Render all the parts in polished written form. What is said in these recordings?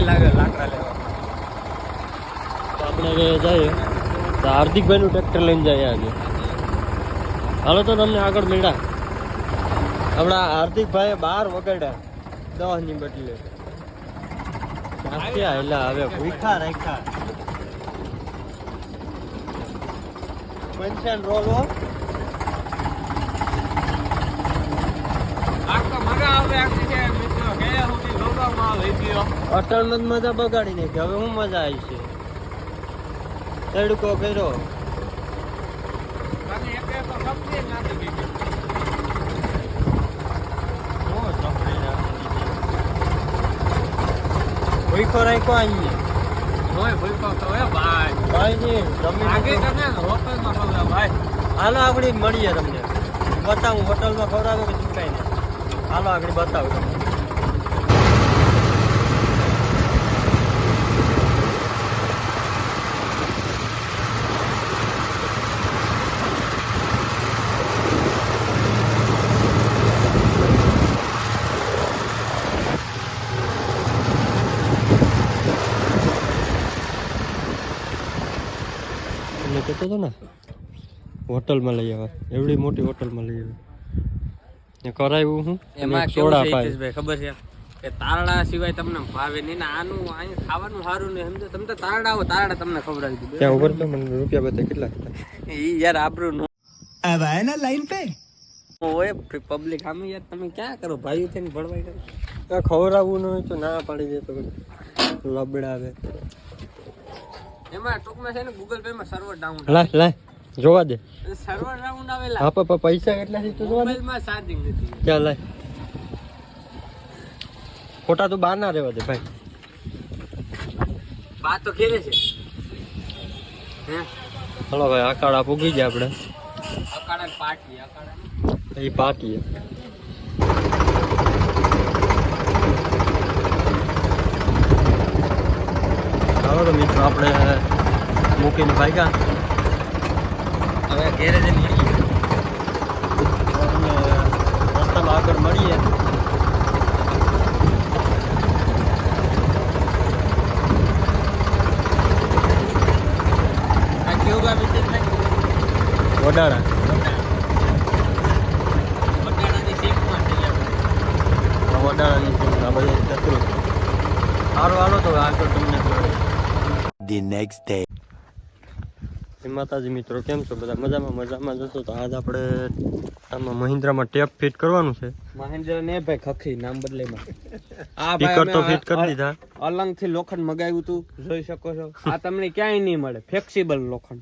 લાગે લાકડા લેવા. તો આપણે હવે જઈએ તો હાર્દિકભાઈનું ટ્રેક્ટર લઈને જઈએ આજે. હાલો તો તમને આગળ મળ્યા. આપણા હાર્દિકભાઈએ 12 વગાડ્યા 10 ની બદલે. ક્યાં એલા હવે ભૂખા રાખ્યા. પંચાન રોલો અટલ મત મજા બગાડી નાખી. હવે હું મજા આવી છે. તડકો કર્યો. ભૂખો રાખ્યો અહીંયા. હાલો આગળ મળીએ તમને. બતાવું હોટલમાં ખવડાવે કે ચૂકાઈ ને. હાલો આગળ બતાવું તમને. કહેતો હતો ને હોટલમાં લઈ આવ્યા. એવડી મોટી હોટલમાં લઈ આવ્યા. કરાવ્યું હું એમાં સોડા પાય. ખબર છે કે તારડા સિવાય તમને ભાવે નહીં ને. આનું અહીં ખાવાનું સારું નહીં સમજો. તમે તો તારડા આવો તારડા તમને ખવડાવી દીધું. ત્યાં ઉપર તો મને રૂપિયા બતા કેટલા ઈ યાર આબરૂ નો अब आए ना लाइन पे ઓય પબ્લિક આમે યાર તમે ક્યાં કરો ભાઈઓ થઈને ભળવાઈ કરો. ખવડાવવું ન હોય તો ના પાડી દે તો લબડા આવે. એમાં ટૂંકમાં છે ને ગૂગલ પે માં સર્વર ડાઉન. લાય જોવા દે. સર્વર ડાઉન આવેલા. હા પણ પૈસા કેટલા છે તું જોવા દે. મોબાઈલ માં ચાર્જિંગ નથી. ચાલ લાય. ખોટા તો બહાર ના રહેવા દે ભાઈ. વાત તો ખેલે છે હે. ચલો ભાઈ આકાડા પૂગી ગયા આપણે. અકાડા પાટી અકાડા એ પાટી ચાલો તો મિત્રો આપણે મૂકીને ભાગ્યા. હવે ઘેરે જઈને મળીએ. રસ્તામાં આગળ મળીએ. આ કેવું ગામ છે વડાળા. વટાણાની શેપમાં છે વડાળાની આ બધું ચતરું. સારું હાલો તો આગળ તમને the next day માતાજી મિત્રો કેમ છો બધા? મજામાં જશો તો આજ આપણે આમાં મહિન્દ્રામાં ટેપ ફિટ કરવાનું છે. મહેન્દ્ર ને ભાઈ ખખી નામ બદલાઈમાં આ સ્પીકર તો ફિટ કરી દીધા. અલંગ થી લોખંડ મગાવ્યું તું જોઈ શકો છો. આ તમને ક્યાંય નહીં મળે ફ્લેક્સિબલ લોખંડ.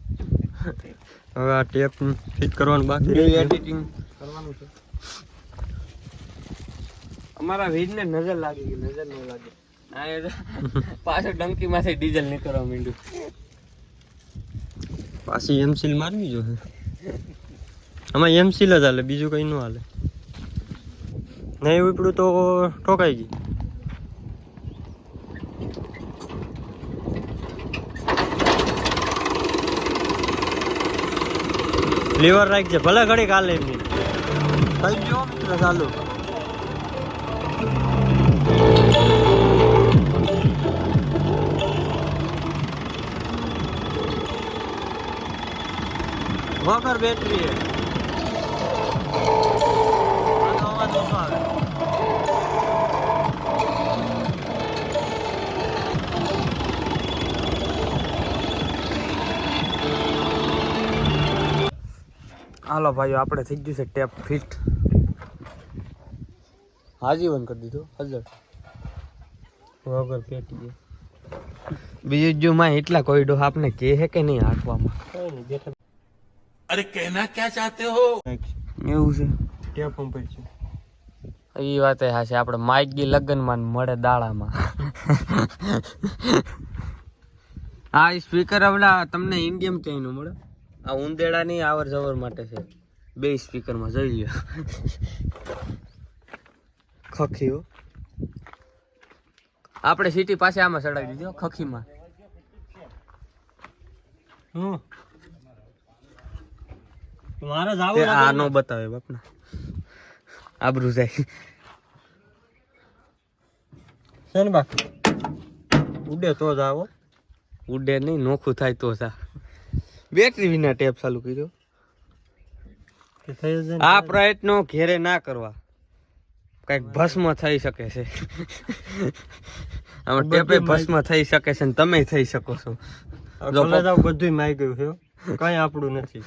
હવે આ ટેપ ફિટ કરવાનું બાકી છે. એડિટિંગ કરવાનું છે. અમારા વીજ ને નજર લાગી ગઈ. નજર ન લાગે આ પાછળ ડંકી માંથી ડીઝલ નીકળવા માંડ્યું. પાછી એમસીલ મારવી જોઈએ. આમાં એમસીલ જ હાલે, બીજું કઈ ન હાલે. નહીં ઉપડું તો ઠોકાઈ ગઈ. લીવર રાખજે ભલે ઘડી કાલે એમની થઈ ગયો મિત્ર ચાલુ. વગર બેટરી અવાજ ઓછો આવે. હાલો ભાઈઓ આપણે થઈ ગયું છે ટેપ ફિટ. હાજીવન કરી દીધું હજર વગર પેટી બીજું જો માં એટલા કોઈ ડો આપને કહે હે કે નહીં હાંકવામાં. अरे कहना क्या चाहते हो એવું છે ટેપ પંપ છે. એ વાત હા છે. આપણે માઇક ગી લગ્નમાં મળે દાડામાં. આ સ્પીકર આવડા તમને ઇન્ડિયમ ચાઈનું મળે. આ ઉંદેડાની આવર જવર માટે છે. બે સ્પીકરમાં જોઈ લ્યો. ખખીઓ આપણે સિટી પાસે આમાં ચડાવી દીધો ખખીમાં. મારે જાવ આ નો બતાવે બાપના આબરૂ જાય છે ને બા. ઉડે તો જ આવો. ઉડે નહીં, નોખું થાય તો થા. બેટરી વિના ટેપ ચાલુ કર્યો. તે થઈ જ જાય ને. આ પ્રયત્નો ઘેરે ના કરવા, કઈક ભસ્મ થઈ શકે છે. આમાં ટેપે ભસ્મ થઈ શકે છે ને તમે થઈ શકો છો. કોલેજ આવું બધું માઈ ગયું છે હો. કઈ આપણું નથી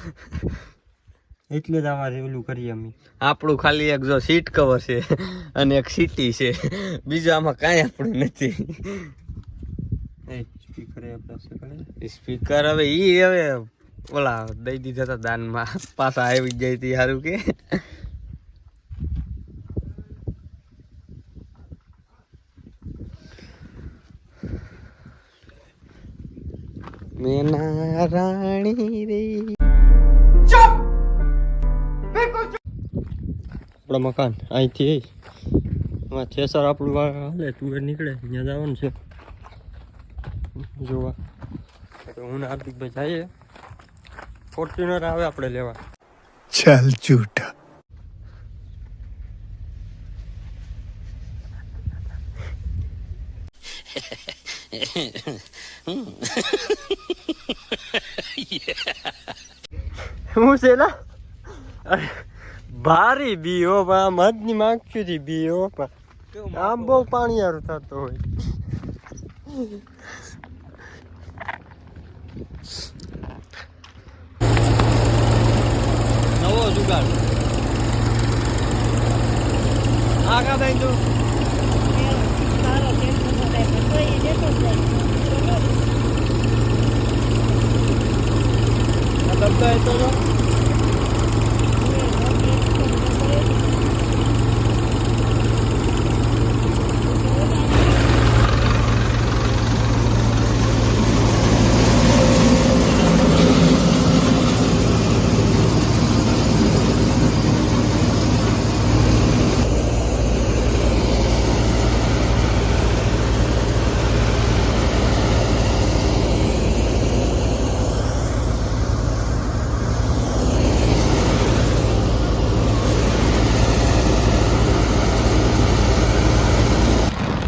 એટલે જ આવા ઓલું કરીએ અમે. આપણું ખાલી એક જો સીટ કવર છે અને એક સીટી છે, બીજું આમાં કાંઈ આપણું નથી. એ સ્પીકર એ પાસે કરે. સ્પીકર હવે ઓલા દઈ દીધા હતા દાનમાં, પાછા આવી જાય તી સારું કે. મેના રાણી રે. આપણા મકાન અહીંથી એમાં થેસર આપણું હાલે તુવેર નીકળે ત્યાં જવાનું છે જોવા. તો હું ને હાર્દિકભાઈ જઈએ. ફોર્ચ્યુનર આવે આપણે લેવા. चल झूठा હું છે ને ભારી બીઓ મધની માંગશું હતી બીઓ પણ આમ બહુ પાણીયારું થતો હોય. નવો જુગાડ આગા બેન તું તો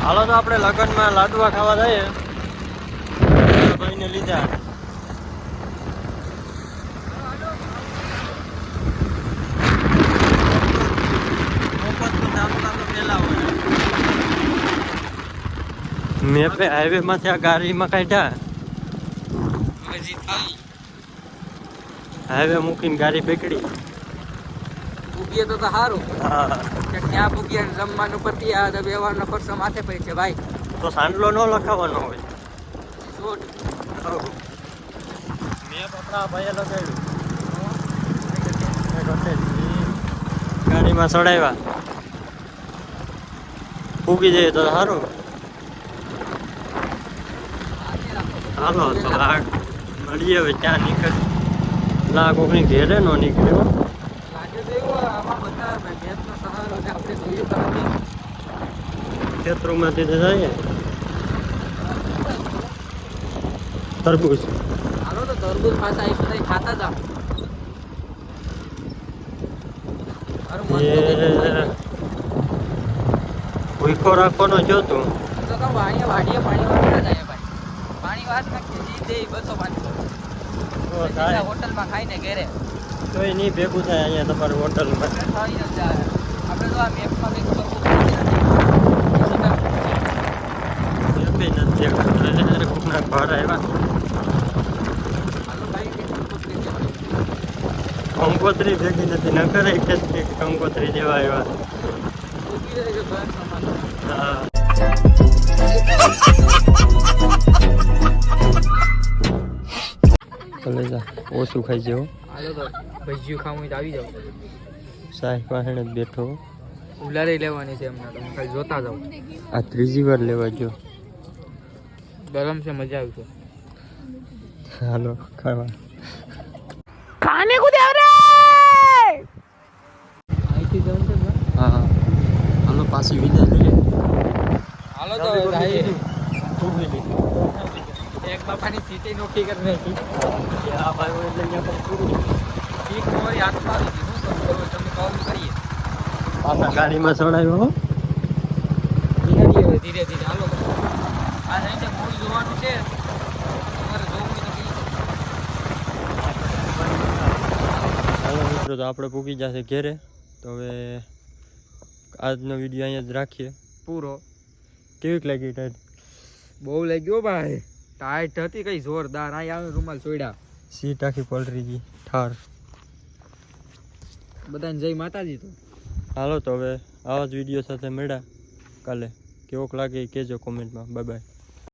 હાલો તો આપણે લગ્નમાં લાડવા ખાવા જઈએ. ભાઈને લીધા મેં પે હાઈવે માંથી આ ગાડીમાં કાઢ્યા. હાઈવે મૂકીને ગાડી પકડી. ઉગીએ તો સારું. હા કે ક્યાં પૂગીએ ને જમવાનું પતી આ તો વ્યવહારનો ખર્ચો માથે પડી છે ભાઈ. તો સાંડલો ન લખાવાનો હોય. શોટ મેં આપણા ભાઈએ લગાડ્યું. ગાડીમાં ચડાવ્યા. ઉગી જાય તો સારું. હાલો તો મળીએ હવે ક્યાં નીકળ. ના કોકની ઘેરે નો નીકળ્યો. લાગે તો એવું આમાં બધા મેચનો સહારો છે આપણે જોયું તો ખેતરોમાંથી તો જઈએ. તરબૂચ હાલો તો તરબૂચ પાછા આવીશું તો ખાતા જાવ. ભૂખો રાખવાનો જો તું. તો કહું અહીંયા વાડીએ પાણી વાળતા જાય ભાઈ. પાણી વાત નાખીએ જી દે 200-500 હોટલમાં ખાઈને ઘેરે તો એ નહીં ભેગું થાય અહીંયા તમારી હોટલમાં. થઈ જ જાય. આપણે તો આ મેપમાં કંઈક કરવું નથી કોકના ઘર આવ્યા. કંકોત્રી ભેગી નથી ન કરે કે કંકોત્રી દેવા આવ્યા. હા ભલે જા ઓછું ખાઈ જેવો. હાલો તો ભજીયું ખાવું હોય તો આવી જાવ. સાહેબ પાસે જ બેઠો. ઉલારે લેવાની છે એમના તો હું ખાલી જોતા જાઉં. આ ત્રીજી વાર લેવા જો. ગરમ છે મજા આવશે. હાલો ખાવા. ખાને કો દે રે આઈથી જવું છે. હા હાલો પાછી વિદાય લઈએ. હાલો તો ભાઈ એક બાપાની સીટી નોખી કરી નાખી. આ ભાઈ એટલે અહીંયા પણ પૂરું. ઠીક તમારી હાથમાં આવી ગઈ. શું કરું તમે કોલ કરીએ. પાછા ગાડીમાં ચડાવ્યો. ધીરે ધીરે હાલો. આ સાઈડે પુલ જોવાનું છે તમારે જોવું હોય તો હાલો મિત્રો, તો આપણે પૂકી જશે ઘેરે. તો હવે આજનો વિડીયો અહીંયા જ રાખીએ પૂરો. કેવીક લાગી ટાઈટ? બહુ લાગ્યો ભાઈ, ટાઈટ હતી કઈ જોરદાર. આ આવે રૂમાલ છોડ્યા, સીટ આખી પલરી ગઈ ઠાર. બધાને જય માતાજી. તો હાલો તો હવે આવા જ વિડીયો સાથે મળ્યા કાલે. કેવોક લાગે એ કહેજો કોમેન્ટમાં. Bye bye.